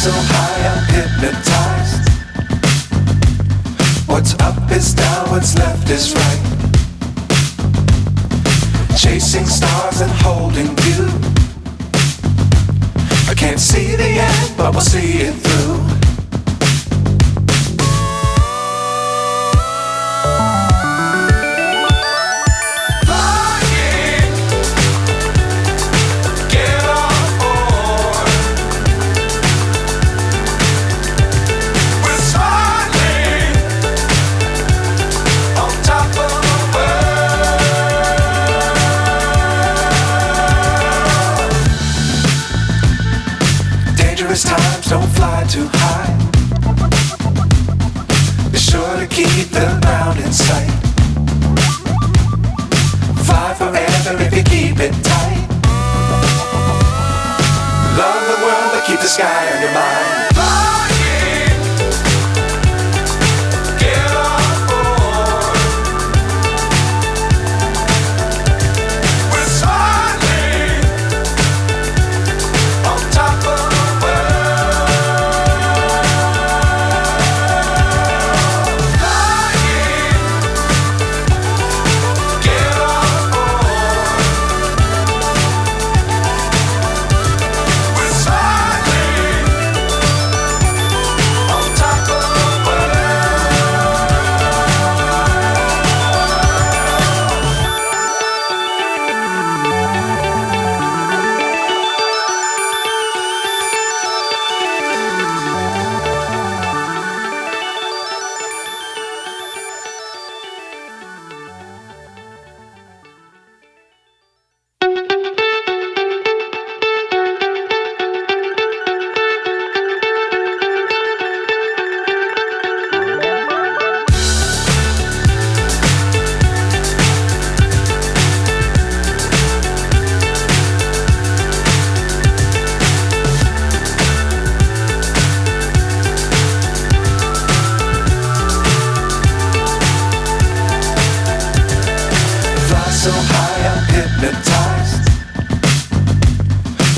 So high I'm hypnotized. What's up is down, what's left is right. Chasing stars and holding you. I can't see the end, but we'll see it through. Times don't fly too high. Be sure to keep the ground in sight. Fly forever if you keep it tight. Love the world but keep the sky on your mind. So high I'm hypnotized.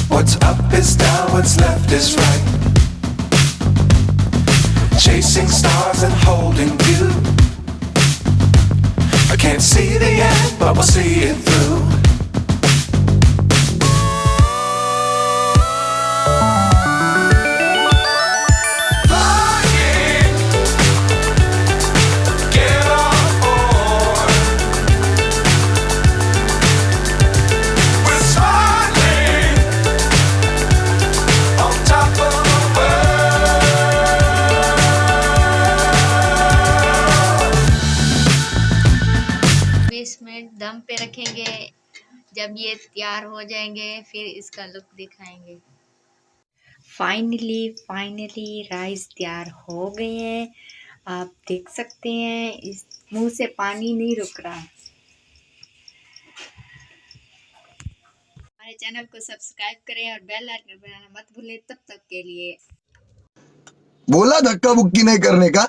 What's up is down, what's left is right. Chasing stars and holding you. I can't see the end, but we'll see it through. दम पे रखेंगे। जब ये तैयार हो जाएंगे फिर इसका लुक दिखाएंगे। फाइनली राइस तैयार हो गए हैं। आप देख सकते हैं, इस मुंह से पानी नहीं रुक रहा। हमारे चैनल को सब्सक्राइब करें और बेल आइकन दबाना मत भूलें। तब तक के लिए बोला धक्का बुक्की नहीं करने का।